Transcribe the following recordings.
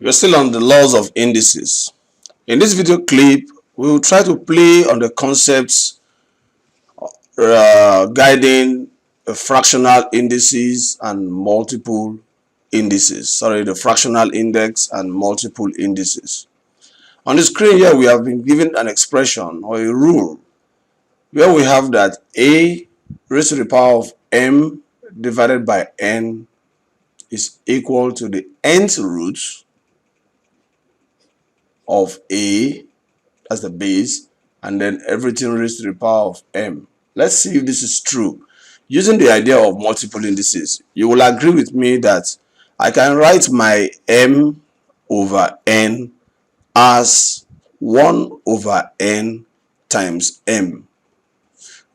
We're still on the laws of indices. In this video clip, we will try to play on the concepts guiding fractional indices and multiple indices. Sorry, the fractional index and multiple indices. On the screen here, we have been given an expression or a rule where we have that a raised to the power of m divided by n is equal to the nth root of a, that's the base, and then everything raised to the power of m. Let's see if this is true. Using the idea of multiple indices, you will agree with me that I can write my m over n as 1 over n times m.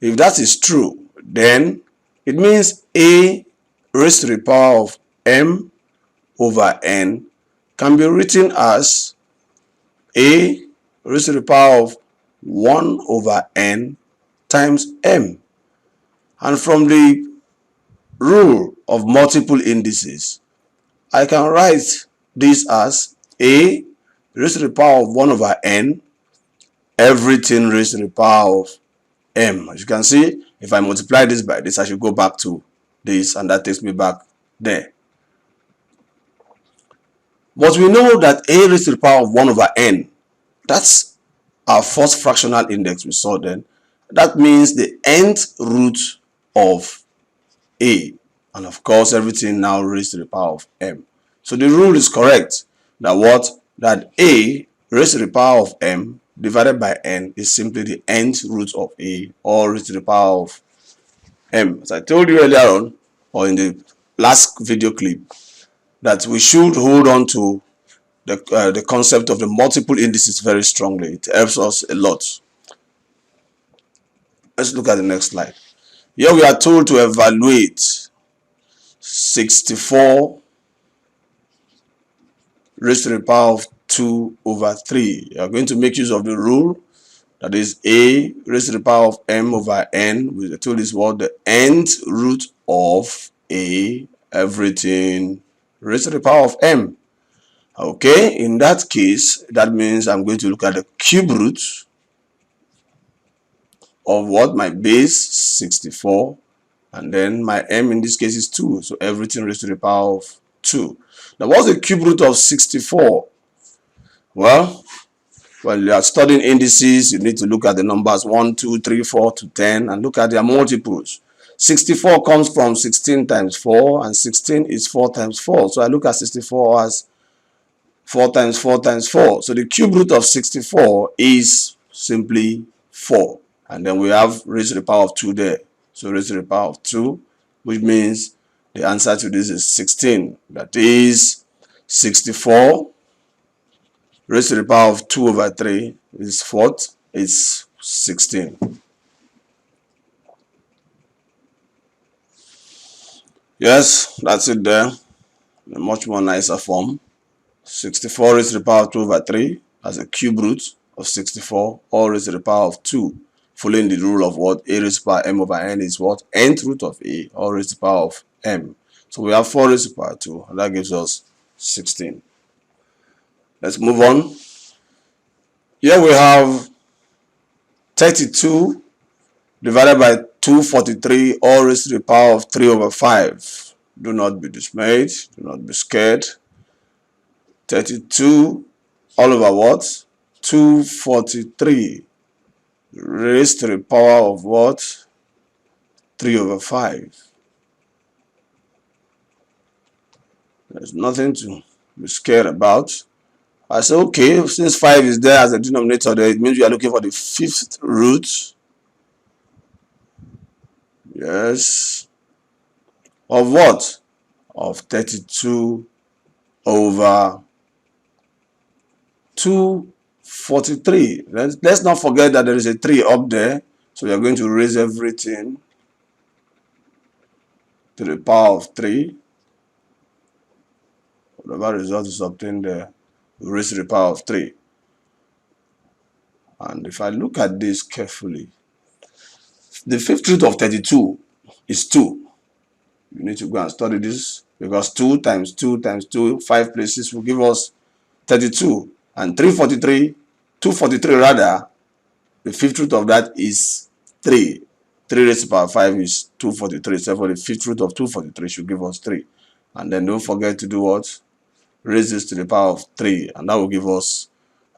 If that is true, then it means a raised to the power of m over n can be written as a raised to the power of 1 over n times m. And from the rule of multiple indices, I can write this as a raised to the power of 1 over n, everything raised to the power of m. As you can see, if I multiply this by this, I should go back to this, and that takes me back there. But we know that a raised to the power of 1 over n, that's our first fractional index we saw then. That means the nth root of a, and of course everything now raised to the power of m. So the rule is correct that what? That a raised to the power of m divided by n is simply the nth root of a, or raised to the power of m. As I told you earlier on, or in the last video clip, that we should hold on to the concept of the multiple indices very strongly. It helps us a lot. Let's look at the next slide. Here we are told to evaluate 64 raised to the power of 2 over 3. You are going to make use of the rule that is a raised to the power of m over n. We are told is what? The nth root of a, everything raised to the power of m. Okay, in that case, that means I'm going to look at the cube root of what? My base, 64, and then my m in this case is 2, so everything raised to the power of 2. Now, what's the cube root of 64? Well, when you are studying indices, you need to look at the numbers 1, 2, 3, 4 to 10 and look at their multiples. 64 comes from 16 times 4, and 16 is 4 times 4. So I look at 64 as 4 times 4 times 4. So the cube root of 64 is simply 4. And then we have raised to the power of 2 there. So raised to the power of 2, which means the answer to this is 16. That is 64 raised to the power of 2 over 3 is what? It's 16. Yes, that's it there. In a much more nicer form. 64 raised to the power of 2 over 3 as a cube root of 64, or raised to the power of 2, following the rule of what? A raised to the power m over n is what? Nth root of a, or raised to the power of m. So we have 4 raised to the power 2, and that gives us 16. Let's move on. Here we have 32 divided by 243, all raised to the power of 3 over 5. Do not be dismayed, do not be scared. 32 all over what? 243 raised to the power of what? 3 over 5. There's nothing to be scared about. I say, okay, since 5 is there as a denominator there, it means we are looking for the 5th root. Yes. Of what? Of 32 over 243. Let's not forget that there is a 3 up there. So we are going to raise everything to the power of 3. Whatever result is obtained there, we raise to the power of 3. And if I look at this carefully, the 5th root of 32 is 2. You need to go and study this, because 2 times 2 times 2, 5 places will give us 32 and 243 rather, the fifth root of that is 3. 3 raised to the power 5 is 243. So the fifth root of 243 should give us 3. And then don't forget to do what? Raise this to the power of 3. And that will give us,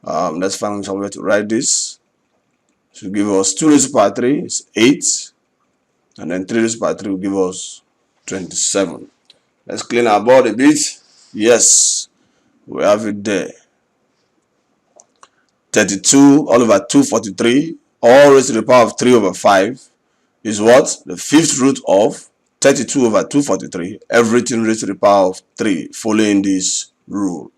let's find somewhere to write this. Should give us 2 raised to the power 3 is 8. And then 3 raised to the power 3 will give us 27. Let's clean our board a bit. Yes, we have it there. 32 all over 243, all raised to the power of 3 over 5 is what? The fifth root of 32 over 243, everything raised to the power of 3, following this rule.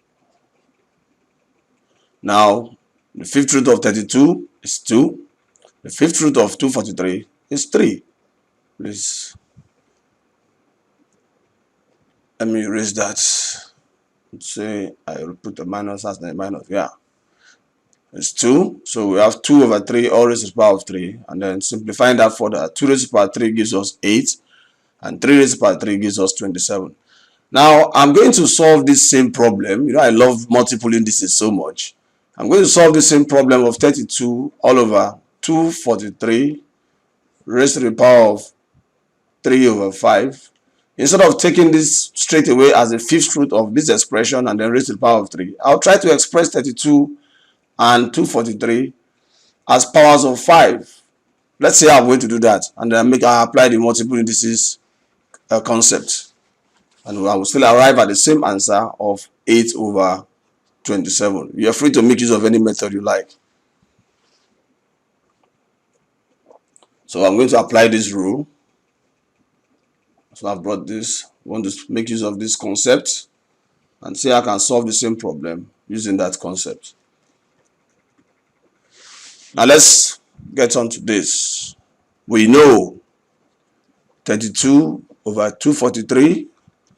Now, the fifth root of 32 is 2. The fifth root of 243 is 3. Please, let me erase that. Let's say I will put a minus as the minus. Yeah. It's 2. So we have 2 over 3, all raised to the power of 3. And then simplifying that further, 2 raised to the power 3 gives us 8. And 3 raised to the power 3 gives us 27. Now, I'm going to solve this same problem. You know, I love multiple indices so much. I'm going to solve the same problem of 32 all over 243 raised to the power of 3 over 5. Instead of taking this straight away as the fifth root of this expression and then raised to the power of 3, I'll try to express 32 and 243 as powers of 5. Let's say I'm going to do that, and then I apply the multiple indices concept, and I will still arrive at the same answer of 8 over 27. You're free to make use of any method you like. So I'm going to apply this rule. So I've brought this. I want to make use of this concept and see how I can solve the same problem using that concept. Now let's get on to this. We know 32 over 243.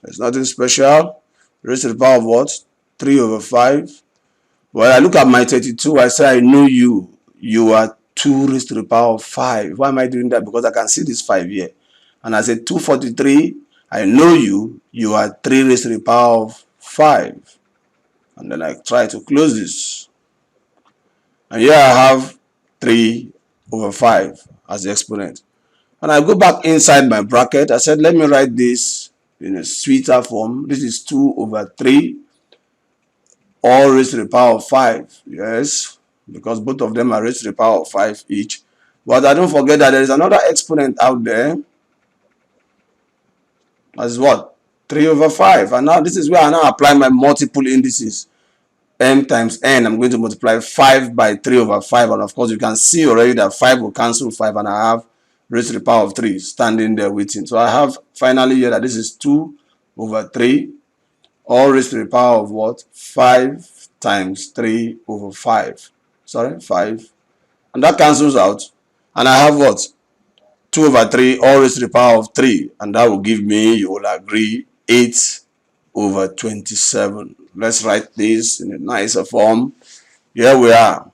There's nothing special. Raised to the power of what? 3 over 5. Well, I look at my 32. I say I know you. You are 2 raised to the power of 5. Why am I doing that? Because I can see this 5 here. And I say 243. I know you. You are 3 raised to the power of 5. And then I try to close this. And here I have 3 over 5 as the exponent. And I go back inside my bracket. I said, let me write this in a sweeter form. This is 2 over 3, all raised to the power of 5. Yes, because both of them are raised to the power of 5 each. But I don't forget that there is another exponent out there. That's what? 3 over 5. And now this is where I now apply my multiple indices. M times n, I'm going to multiply 5 by 3 over 5, and of course you can see already that 5 will cancel 5, and I have raised to the power of 3 standing there waiting. So I have finally here that this is 2 over 3, all raised to the power of what? 5 times 3 over 5. Sorry, 5. And that cancels out, and I have what? 2 over 3, all raised to the power of 3, and that will give me, you will agree, 8 over 27. Let's write this in a nicer form. Here we are.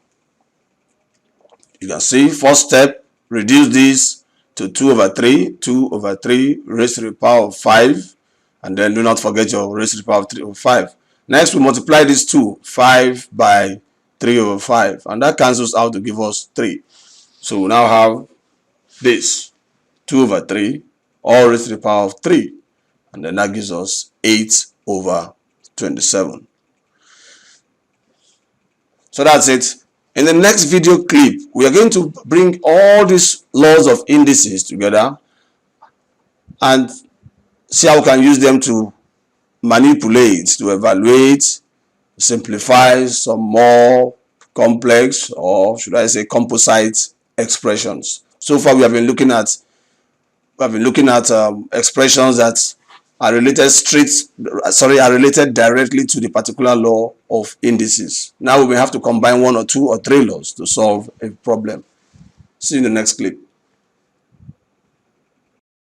You can see, first step, reduce this to 2 over 3. 2 over 3 raised to the power of 5. And then do not forget your raised to the power of 3 over 5. Next, we multiply these two. 5 by 3 over 5. And that cancels out to give us 3. So we now have this. 2 over 3, all raised to the power of 3. And then that gives us 8 over 27. So that's it. In the next video clip, we are going to bring all these laws of indices together and see how we can use them to manipulate, to evaluate, simplify some more complex, or should I say composite expressions. So far we have been looking at expressions that are related directly to the particular law of indices. Now we will have to combine 1 or 2 or 3 laws to solve a problem. See you in the next clip.